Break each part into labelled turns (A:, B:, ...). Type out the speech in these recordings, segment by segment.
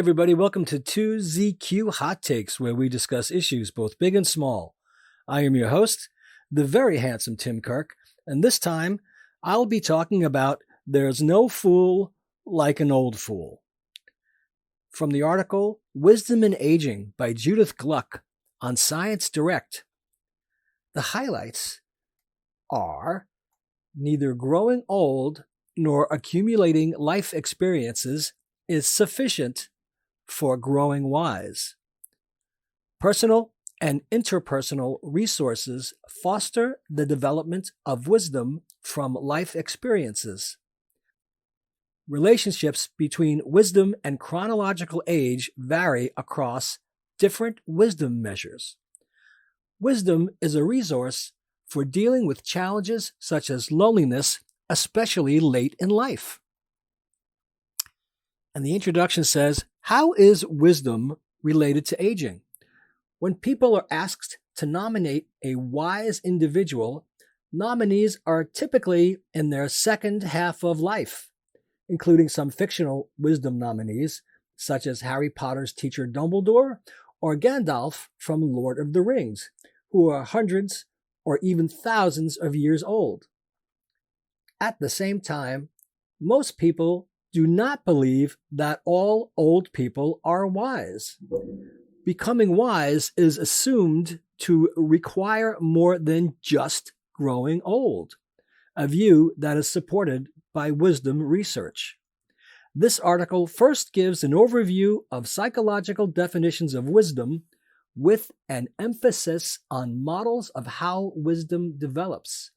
A: everybody. Welcome to 2ZQ Hot Takes, where we discuss issues both big and small. I am your host, the very handsome Tim Kirk, and this time I'll be talking about There's No Fool Like an Old Fool. From the article Wisdom in Aging by Judith Gluck on Science Direct. The highlights are neither growing old nor accumulating life experiences is sufficient for growing wise. Personal and interpersonal resources foster the development of wisdom from life experiences. Relationships between wisdom and chronological age vary across different wisdom measures. Wisdom is a resource for dealing with challenges such as loneliness, especially late in life. And the introduction says, how is wisdom related to aging? When people are asked to nominate a wise individual, nominees are typically in their second half of life, including some fictional wisdom nominees, such as Harry Potter's teacher Dumbledore or Gandalf from Lord of the Rings, who are hundreds or even thousands of years old. At the same time, most people do not believe that all old people are wise. Becoming wise is assumed to require more than just growing old, a view that is supported by wisdom research. This article first gives an overview of psychological definitions of wisdom with an emphasis on models of how wisdom develops.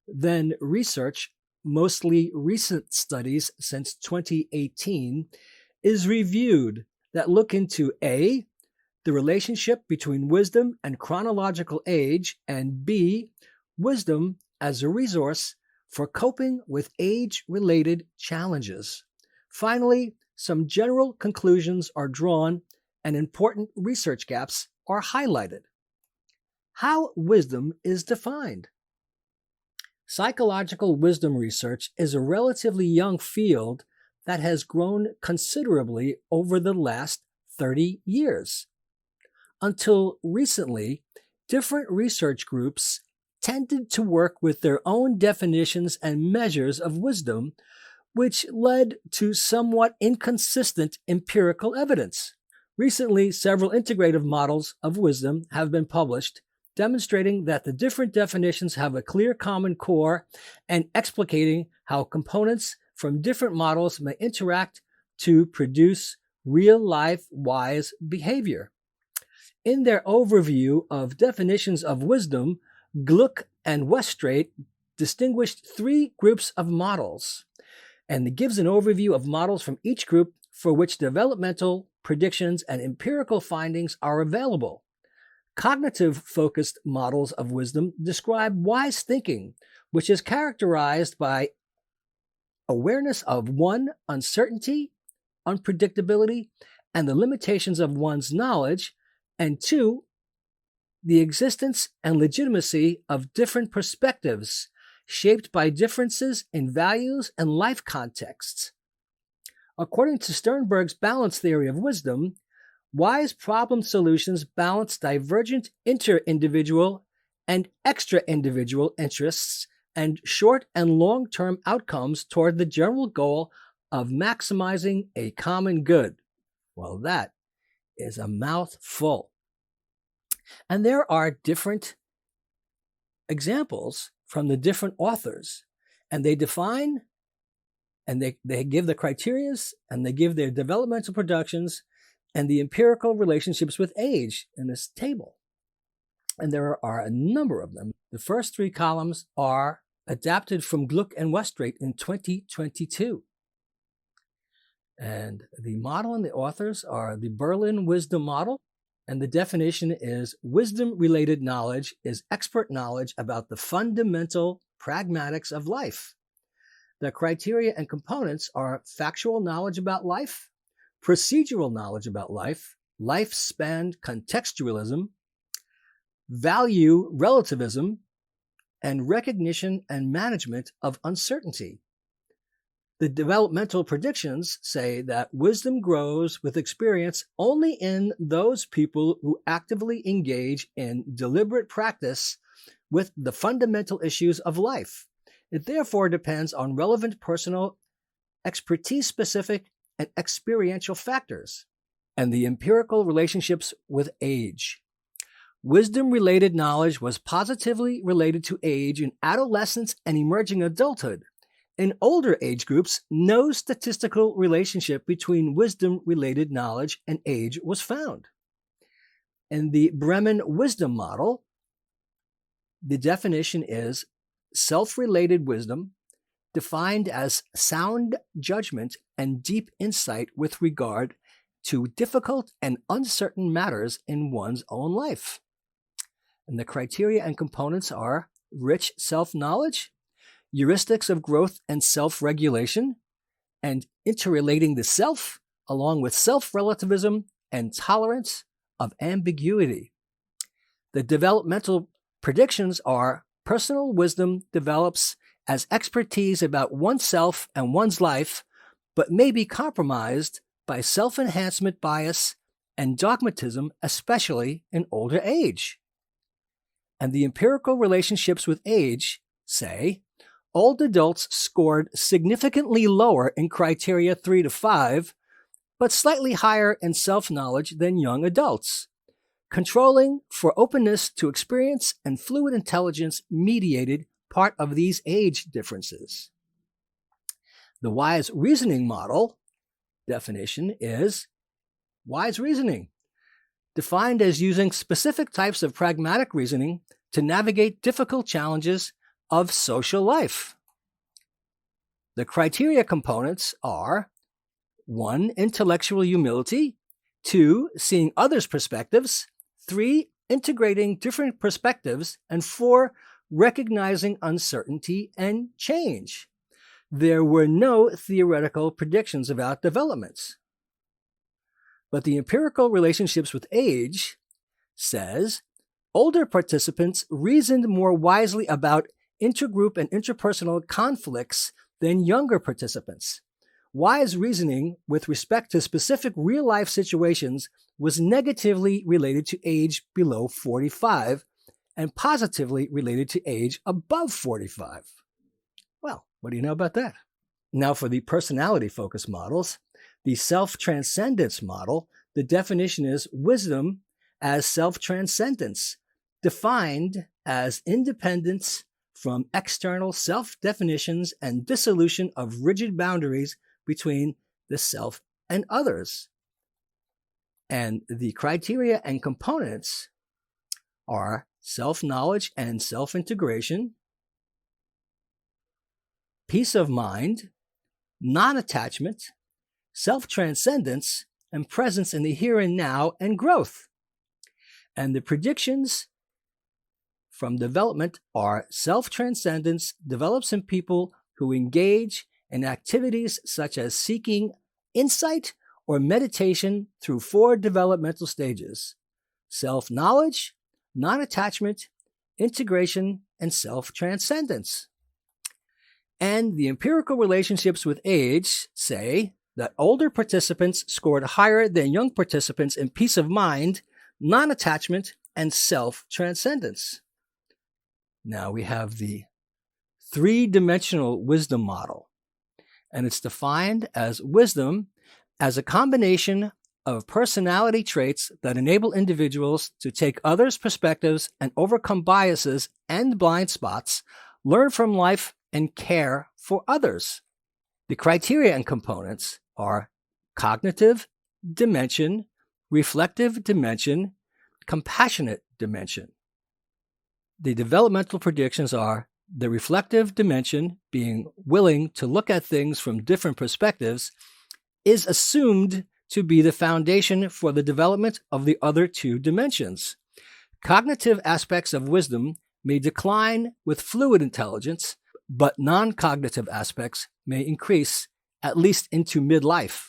A: Then research, mostly recent studies since 2018, is reviewed that look into A, the relationship between wisdom and chronological age, and B, wisdom as a resource for coping with age-related challenges. Finally, some general conclusions are drawn and important research gaps are highlighted. How wisdom is defined. Psychological wisdom research is a relatively young field that has grown considerably over the last 30 years. Until recently, different research groups tended to work with their own definitions and measures of wisdom, which led to somewhat inconsistent empirical evidence. Recently, several integrative models of wisdom have been published, demonstrating that the different definitions have a clear common core and explicating how components from different models may interact to produce real-life wise behavior. In their overview of definitions of wisdom, Gluck and Westrate distinguished three groups of models, and it gives an overview of models from each group for which developmental predictions and empirical findings are available. Cognitive-focused models of wisdom describe wise thinking, which is characterized by awareness of 1, uncertainty, unpredictability, and the limitations of one's knowledge, and 2, the existence and legitimacy of different perspectives shaped by differences in values and life contexts. According to Sternberg's balance theory of wisdom, wise problem solutions balance divergent inter-individual and extra-individual interests and short and long-term outcomes toward the general goal of maximizing a common good. Well, that is a mouthful. And there are different examples from the different authors, and they define and they give the criterias and they give their developmental productions and the empirical relationships with age in this table. And there are a number of them. The first three columns are adapted from Gluck and Westrate in 2022. And the model and the authors are the Berlin Wisdom Model. And the definition is wisdom-related knowledge is expert knowledge about the fundamental pragmatics of life. The criteria and components are factual knowledge about life, procedural knowledge about life, lifespan contextualism, value relativism, and recognition and management of uncertainty. The developmental predictions say that wisdom grows with experience only in those people who actively engage in deliberate practice with the fundamental issues of life. It therefore depends on relevant personal, expertise-specific, and experiential factors. And the empirical relationships with age. Wisdom-related knowledge was positively related to age in adolescence and emerging adulthood. In older age groups, no statistical relationship between wisdom-related knowledge and age was found. In the Bremen wisdom model, the definition is self-related wisdom, defined as sound judgment and deep insight with regard to difficult and uncertain matters in one's own life. And the criteria and components are rich self-knowledge, heuristics of growth and self-regulation, and interrelating the self, along with self-relativism and tolerance of ambiguity. The developmental predictions are personal wisdom develops as expertise about oneself and one's life, but may be compromised by self-enhancement bias and dogmatism, especially in older age. And the empirical relationships with age say, old adults scored significantly lower in criteria 3 to 5, but slightly higher in self-knowledge than young adults, controlling for openness to experience and fluid intelligence mediated part of these age differences. The wise reasoning model definition is wise reasoning, defined as using specific types of pragmatic reasoning to navigate difficult challenges of social life. The criteria components are 1. Intellectual humility, 2. Seeing others' perspectives, 3. Integrating different perspectives, and 4. Recognizing uncertainty and change. There were no theoretical predictions about developments. But the empirical relationships with age says older participants reasoned more wisely about intergroup and interpersonal conflicts than younger participants. Wise reasoning with respect to specific real-life situations was negatively related to age below 45 and positively related to age above 45. Well, what do you know about that? Now for the personality-focused models, the self-transcendence model, the definition is wisdom as self-transcendence, defined as independence from external self-definitions and dissolution of rigid boundaries between the self and others. And the criteria and components are self-knowledge and self-integration, peace of mind, non-attachment, self-transcendence, and presence in the here and now, and growth. And the predictions from development are self-transcendence develops in people who engage in activities such as seeking insight or meditation through 4 developmental stages: self-knowledge, non-attachment, integration, and self-transcendence. And the empirical relationships with age say that older participants scored higher than young participants in peace of mind, non-attachment, and self-transcendence. Now we have the 3-dimensional wisdom model, and it's defined as wisdom as a combination of personality traits that enable individuals to take others' perspectives and overcome biases and blind spots, learn from life, and care for others. The criteria and components are cognitive dimension, reflective dimension, compassionate dimension. The developmental predictions are the reflective dimension, being willing to look at things from different perspectives, is assumed to be the foundation for the development of the other 2 dimensions. Cognitive aspects of wisdom may decline with fluid intelligence, but non-cognitive aspects may increase at least into midlife.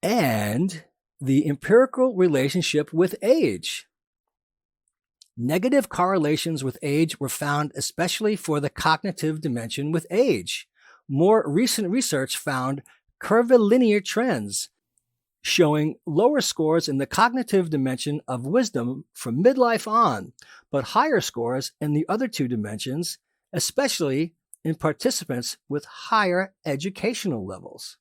A: And the empirical relationship with age. Negative correlations with age were found especially for the cognitive dimension with age. More recent research found curvilinear trends showing lower scores in the cognitive dimension of wisdom from midlife on, but higher scores in the other two dimensions, especially in participants with higher educational levels.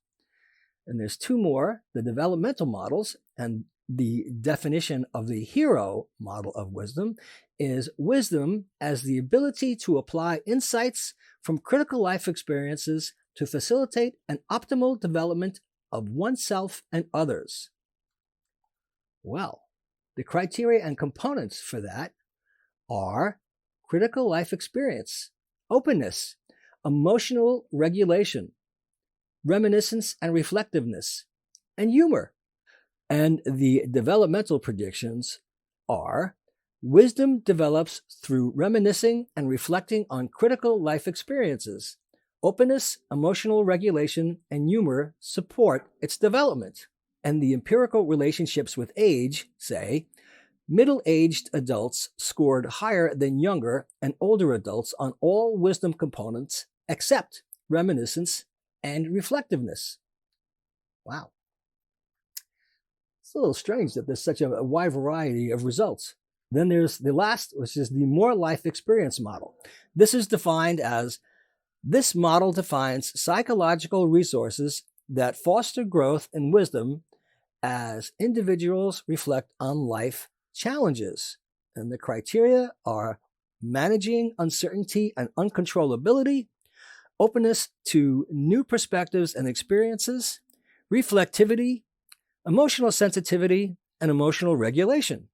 A: And there's two more, the developmental models, and the definition of the hero model of wisdom is wisdom as the ability to apply insights from critical life experiences to facilitate an optimal development of oneself and others. Well, the criteria and components for that are critical life experience, openness, emotional regulation, reminiscence and reflectiveness, and humor. And the developmental predictions are wisdom develops through reminiscing and reflecting on critical life experiences. Openness, emotional regulation, and humor support its development. And the empirical relationships with age say middle-aged adults scored higher than younger and older adults on all wisdom components except reminiscence and reflectiveness. Wow. It's a little strange that there's such a wide variety of results. Then there's the last, which is the more life experience model. This model defines psychological resources that foster growth and wisdom as individuals reflect on life challenges. And the criteria are managing uncertainty and uncontrollability, openness to new perspectives and experiences, reflectivity, emotional sensitivity, and emotional regulation.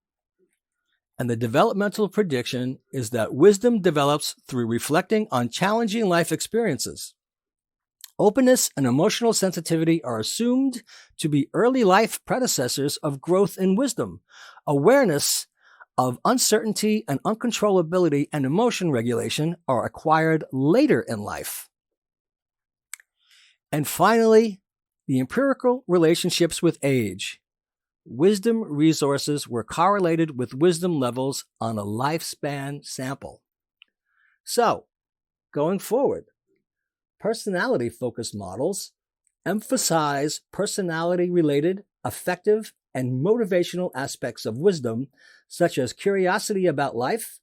A: And the developmental prediction is that wisdom develops through reflecting on challenging life experiences. Openness and emotional sensitivity are assumed to be early life predecessors of growth in wisdom. Awareness of uncertainty and uncontrollability and emotion regulation are acquired later in life. And finally, the empirical relationships with age. Wisdom resources were correlated with wisdom levels on a lifespan sample. So, going forward, personality-focused models emphasize personality-related, affective, and motivational aspects of wisdom, such as curiosity about life,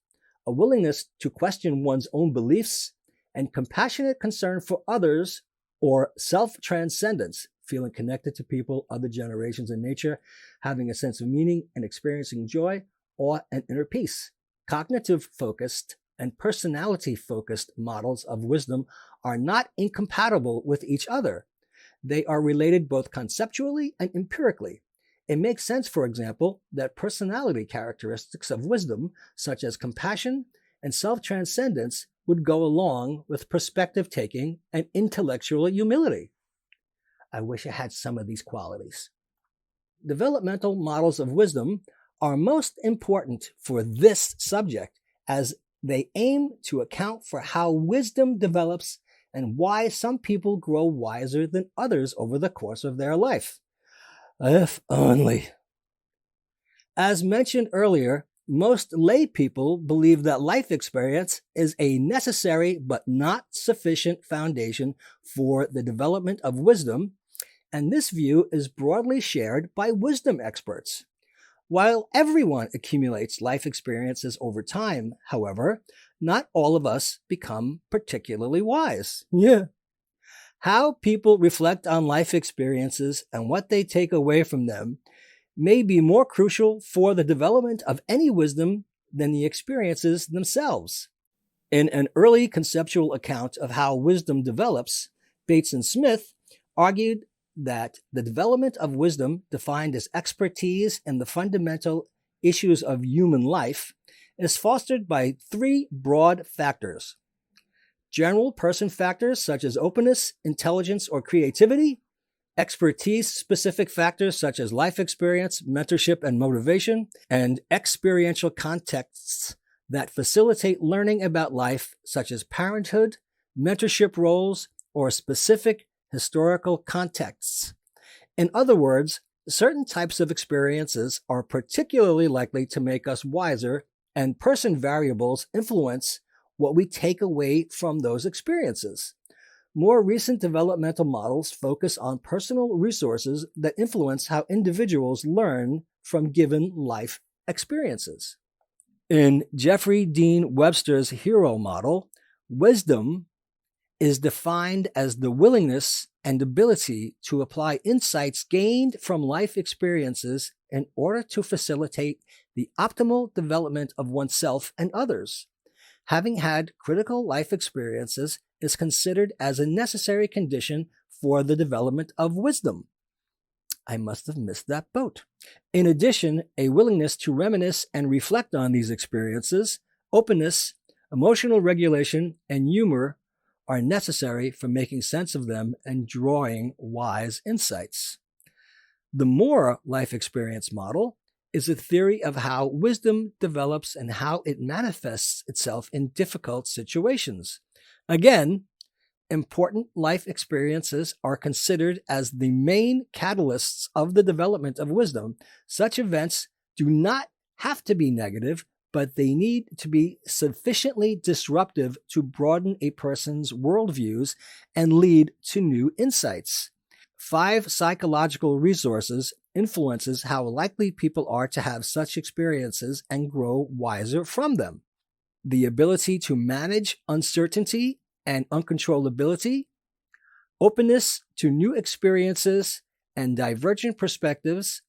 A: a willingness to question one's own beliefs, and compassionate concern for others or self-transcendence, feeling connected to people, other generations, and nature, having a sense of meaning and experiencing joy, awe, and inner peace. Cognitive-focused and personality-focused models of wisdom are not incompatible with each other. They are related both conceptually and empirically. It makes sense, for example, that personality characteristics of wisdom, such as compassion and self-transcendence, would go along with perspective-taking and intellectual humility. I wish I had some of these qualities. Developmental models of wisdom are most important for this subject as they aim to account for how wisdom develops and why some people grow wiser than others over the course of their life. If only. As mentioned earlier, most lay people believe that life experience is a necessary but not sufficient foundation for the development of wisdom, and this view is broadly shared by wisdom experts. While everyone accumulates life experiences over time, however, not all of us become particularly wise. Yeah. How people reflect on life experiences and what they take away from them may be more crucial for the development of any wisdom than the experiences themselves. In an early conceptual account of how wisdom develops, Bates and Smith argued that the development of wisdom, defined as expertise in the fundamental issues of human life, is fostered by three broad factors: general person factors such as openness, intelligence, or creativity; expertise-specific factors such as life experience, mentorship, and motivation; and experiential contexts that facilitate learning about life, such as parenthood, mentorship roles, or specific historical contexts. In other words, certain types of experiences are particularly likely to make us wiser, and person variables influence what we take away from those experiences. More recent developmental models focus on personal resources that influence how individuals learn from given life experiences. In Jeffrey Dean Webster's hero model, wisdom is defined as the willingness and ability to apply insights gained from life experiences in order to facilitate the optimal development of oneself and others. Having had critical life experiences is considered as a necessary condition for the development of wisdom. I must have missed that boat. In addition, a willingness to reminisce and reflect on these experiences, openness, emotional regulation, and humor are necessary for making sense of them and drawing wise insights. The Moore life experience model is a theory of how wisdom develops and how it manifests itself in difficult situations. Again, important life experiences are considered as the main catalysts of the development of wisdom. Such events do not have to be negative, but they need to be sufficiently disruptive to broaden a person's worldviews and lead to new insights. 5 psychological resources influences how likely people are to have such experiences and grow wiser from them. The ability to manage uncertainty and uncontrollability, openness to new experiences and divergent perspectives,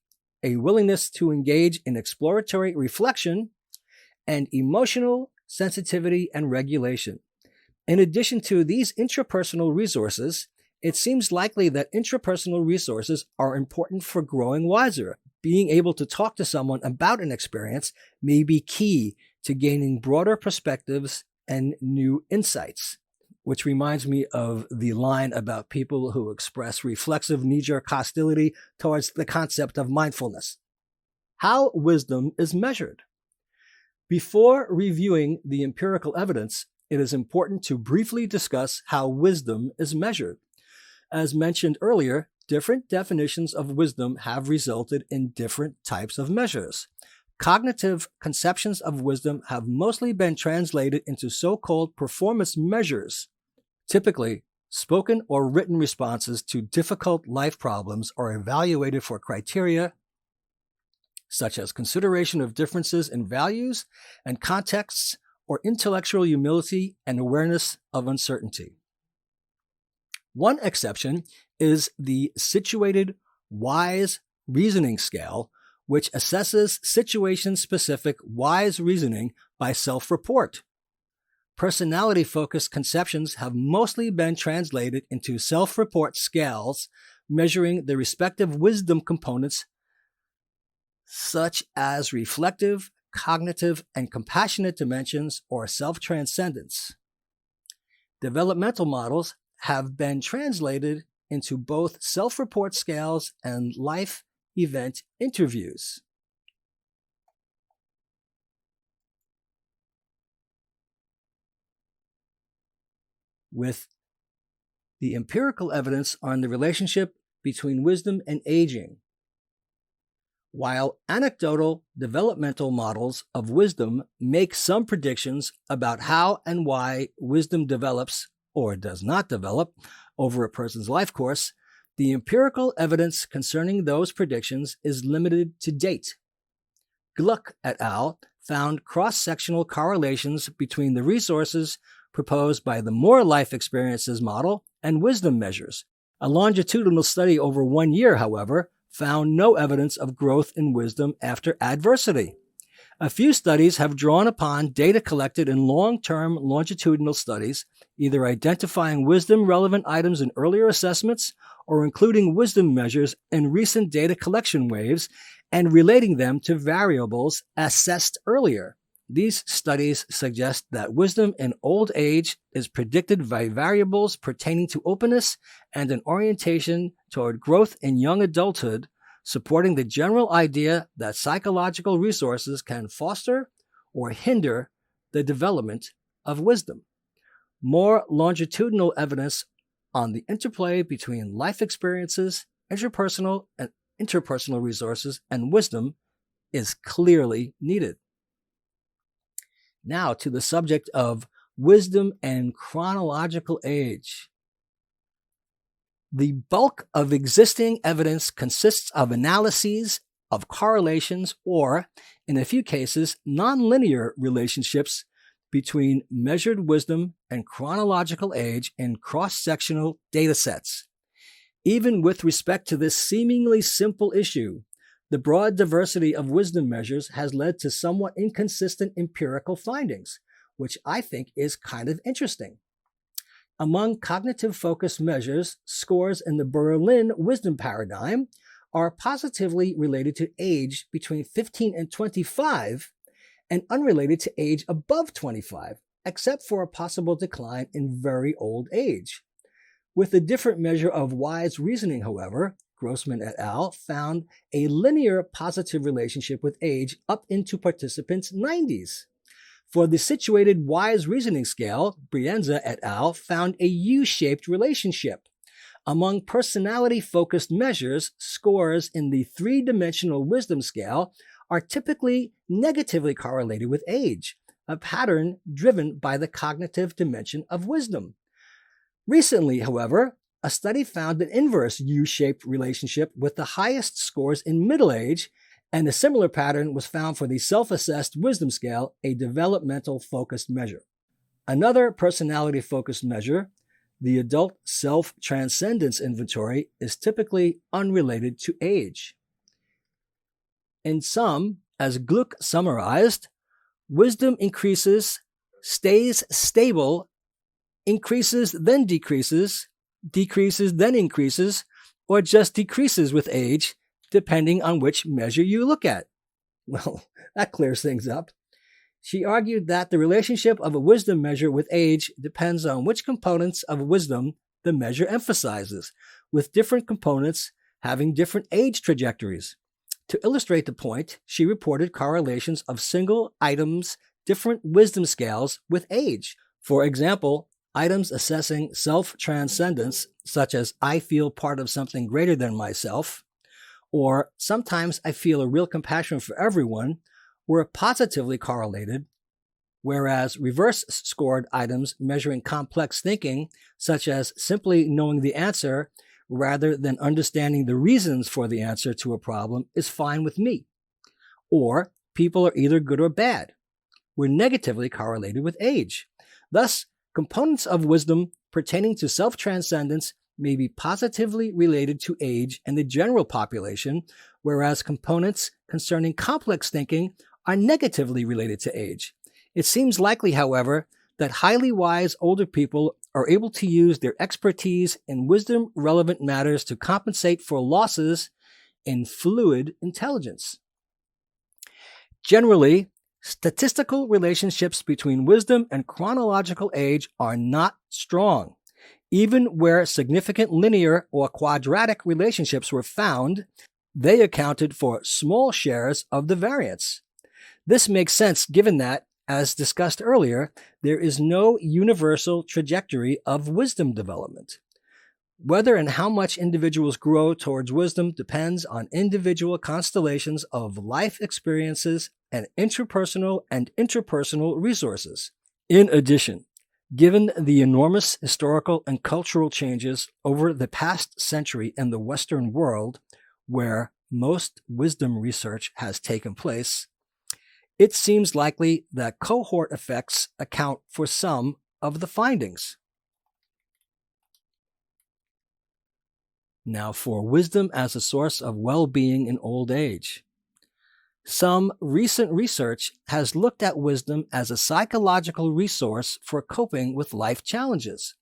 A: a willingness to engage in exploratory reflection, and emotional sensitivity and regulation. In addition to these intrapersonal resources, it seems likely that intrapersonal resources are important for growing wiser. Being able to talk to someone about an experience may be key to gaining broader perspectives and new insights, which reminds me of the line about people who express reflexive knee-jerk hostility towards the concept of mindfulness. How wisdom is measured. Before reviewing the empirical evidence, it is important to briefly discuss how wisdom is measured. As mentioned earlier, different definitions of wisdom have resulted in different types of measures. Cognitive conceptions of wisdom have mostly been translated into so-called performance measures. Typically, spoken or written responses to difficult life problems are evaluated for criteria such as consideration of differences in values and contexts, or intellectual humility and awareness of uncertainty. One exception is the situated wise reasoning scale, which assesses situation-specific wise reasoning by self-report. Personality-focused conceptions have mostly been translated into self-report scales, measuring the respective wisdom components such as reflective, cognitive, and compassionate dimensions or self-transcendence. Developmental models have been translated into both self-report scales and life event interviews. With the empirical evidence on the relationship between wisdom and aging. While anecdotal developmental models of wisdom make some predictions about how and why wisdom develops or does not develop over a person's life course, the empirical evidence concerning those predictions is limited to date. Gluck et al. Found cross-sectional correlations between the resources proposed by the Moore life experiences model and wisdom measures. A longitudinal study over 1 year, however, found no evidence of growth in wisdom after adversity. A few studies have drawn upon data collected in long-term longitudinal studies, either identifying wisdom-relevant items in earlier assessments or including wisdom measures in recent data collection waves and relating them to variables assessed earlier. These studies suggest that wisdom in old age is predicted by variables pertaining to openness and an orientation toward growth in young adulthood, supporting the general idea that psychological resources can foster or hinder the development of wisdom. More longitudinal evidence on the interplay between life experiences, intrapersonal and interpersonal resources, and wisdom is clearly needed. Now to the subject of wisdom and chronological age. The bulk of existing evidence consists of analyses of correlations or, in a few cases, nonlinear relationships between measured wisdom and chronological age in cross-sectional datasets. Even with respect to this seemingly simple issue, the broad diversity of wisdom measures has led to somewhat inconsistent empirical findings, which I think is kind of interesting. Among cognitive-focused measures, scores in the Berlin wisdom paradigm are positively related to age between 15 and 25 and unrelated to age above 25, except for a possible decline in very old age. With a different measure of wise reasoning, however, Grossman et al. Found a linear positive relationship with age up into participants' 90s. For the situated wise reasoning scale, Brienza et al. Found a U-shaped relationship. Among personality-focused measures, scores in the three-dimensional wisdom scale are typically negatively correlated with age, a pattern driven by the cognitive dimension of wisdom. Recently, however, a study found an inverse U-shaped relationship with the highest scores in middle age, and a similar pattern was found for the self-assessed wisdom scale, a developmental-focused measure. Another personality-focused measure, the adult self-transcendence inventory, is typically unrelated to age. In sum, as Gluck summarized, wisdom increases, stays stable, increases then decreases, decreases then increases, or just decreases with age, depending on which measure you look at. Well, that clears things up. She argued that the relationship of a wisdom measure with age depends on which components of wisdom the measure emphasizes, with different components having different age trajectories. To illustrate the point, she reported correlations of single items' different wisdom scales with age. For example, items assessing self-transcendence, such as I feel part of something greater than myself, or sometimes I feel a real compassion for everyone, were positively correlated, whereas reverse-scored items measuring complex thinking, such as simply knowing the answer rather than understanding the reasons for the answer to a problem, is fine with me. Or people are either good or bad, were negatively correlated with age. Thus, components of wisdom pertaining to self-transcendence may be positively related to age and the general population, whereas components concerning complex thinking are negatively related to age. It seems likely, however, that highly wise older people are able to use their expertise in wisdom-relevant matters to compensate for losses in fluid intelligence. Generally, statistical relationships between wisdom and chronological age are not strong. Even where significant linear or quadratic relationships were found, they accounted for small shares of the variance. This makes sense given that, as discussed earlier, there is no universal trajectory of wisdom development. Whether and how much individuals grow towards wisdom depends on individual constellations of life experiences and interpersonal resources. In addition, given the enormous historical and cultural changes over the past century in the Western world, where most wisdom research has taken place, it seems likely that cohort effects account for some of the findings. Now for wisdom as a source of well-being in old age. Some recent research has looked at wisdom as a psychological resource for coping with life challenges.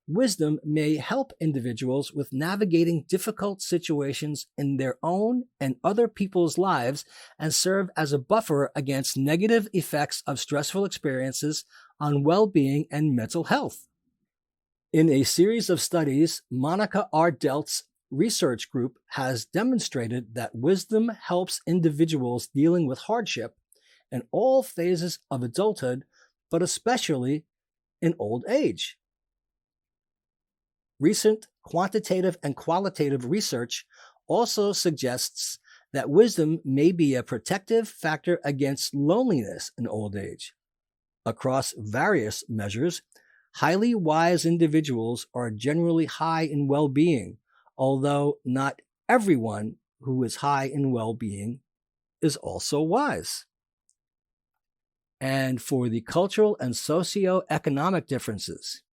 A: Wisdom may help individuals with navigating difficult situations in their own and other people's lives and serve as a buffer against negative effects of stressful experiences on well-being and mental health. In a series of studies, Monica R. Delt's research group has demonstrated that wisdom helps individuals dealing with hardship in all phases of adulthood, but especially in old age. Recent quantitative and qualitative research also suggests that wisdom may be a protective factor against loneliness in old age. Across various measures, Highly wise individuals are generally high in well-being, although not everyone who is high in well-being is also wise. And for the cultural and socio-economic differences,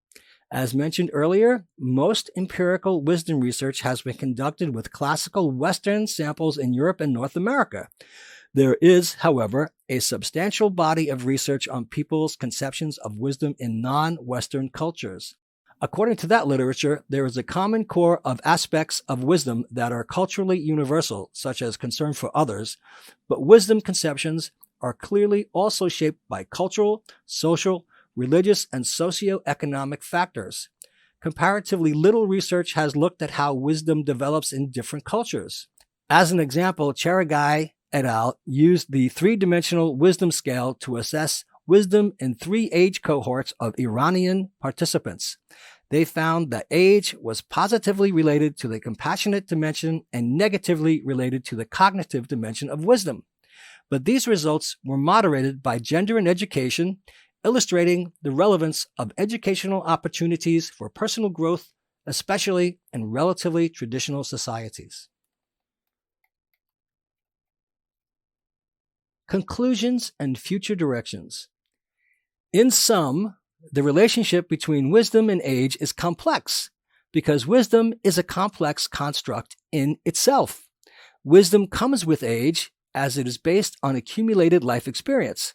A: as mentioned earlier, most empirical wisdom research has been conducted with classical Western samples in Europe and North America. There is, however, a substantial body of research on people's conceptions of wisdom in non-Western cultures. According to that literature, there is a common core of aspects of wisdom that are culturally universal, such as concern for others, but wisdom conceptions are clearly also shaped by cultural, social, religious, and socio-economic factors. Comparatively little research has looked at how wisdom develops in different cultures. As an example, Cherigai et al. Used the three-dimensional wisdom scale to assess wisdom in 3 age cohorts of Iranian participants. They found that age was positively related to the compassionate dimension and negatively related to the cognitive dimension of wisdom. But these results were moderated by gender and education, illustrating the relevance of educational opportunities for personal growth, especially in relatively traditional societies. Conclusions and future directions. In sum, the relationship between wisdom and age is complex because wisdom is a complex construct in itself. Wisdom comes with age as it is based on accumulated life experience.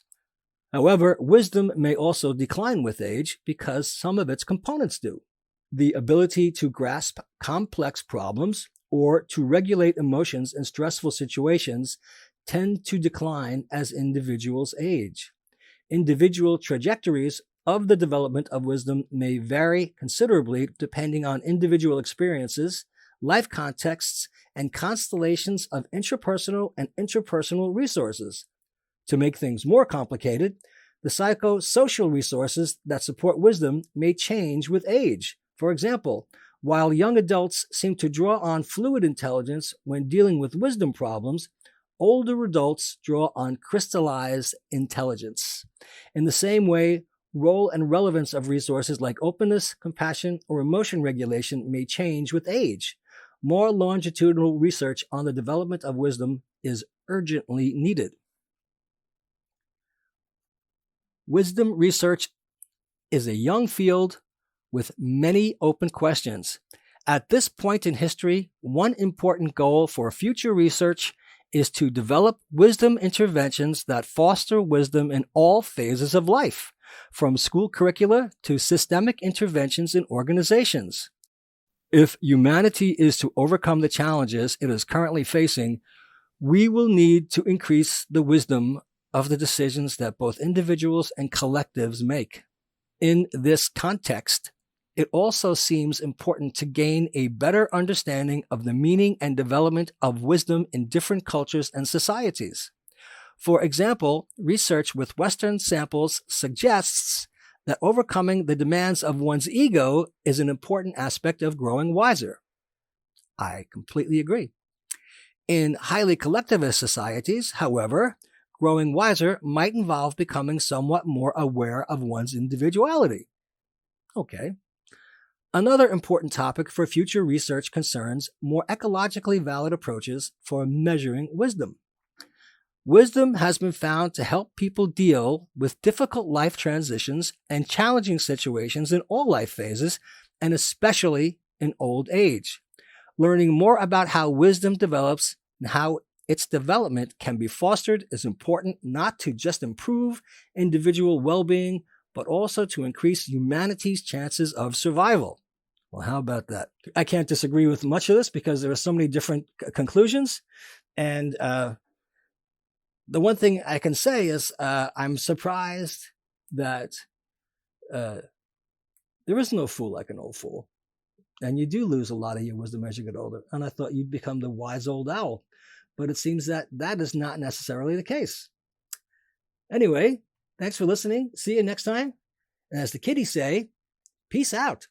A: However, wisdom may also decline with age because some of its components do. The ability to grasp complex problems or to regulate emotions in stressful situations tend to decline as individuals age. Individual trajectories of the development of wisdom may vary considerably depending on individual experiences, life contexts, and constellations of intrapersonal and interpersonal resources. To make things more complicated, the psychosocial resources that support wisdom may change with age. For example, while young adults seem to draw on fluid intelligence when dealing with wisdom problems, older adults draw on crystallized intelligence. In the same way, role and relevance of resources like openness, compassion, or emotion regulation may change with age. More longitudinal research on the development of wisdom is urgently needed. Wisdom research is a young field with many open questions. At this point in history, one important goal for future research is to develop wisdom interventions that foster wisdom in all phases of life, from school curricula to systemic interventions in organizations. If humanity is to overcome the challenges it is currently facing, we will need to increase the wisdom of the decisions that both individuals and collectives make. In this context, it also seems important to gain a better understanding of the meaning and development of wisdom in different cultures and societies. For example, research with Western samples suggests that overcoming the demands of one's ego is an important aspect of growing wiser. I completely agree. In highly collectivist societies, however, growing wiser might involve becoming somewhat more aware of one's individuality. Okay. Another important topic for future research concerns more ecologically valid approaches for measuring wisdom. Wisdom has been found to help people deal with difficult life transitions and challenging situations in all life phases, and especially in old age. Learning more about how wisdom develops and how its development can be fostered is important not to just improve individual well-being, but also to increase humanity's chances of survival. Well, how about that? I can't disagree with much of this because there are so many different conclusions. And the one thing I can say is I'm surprised that there is no fool like an old fool. And you do lose a lot of your wisdom as you get older. And I thought you'd become the wise old owl. But it seems that that is not necessarily the case. Anyway, thanks for listening. See you next time. And as the kiddies say, peace out.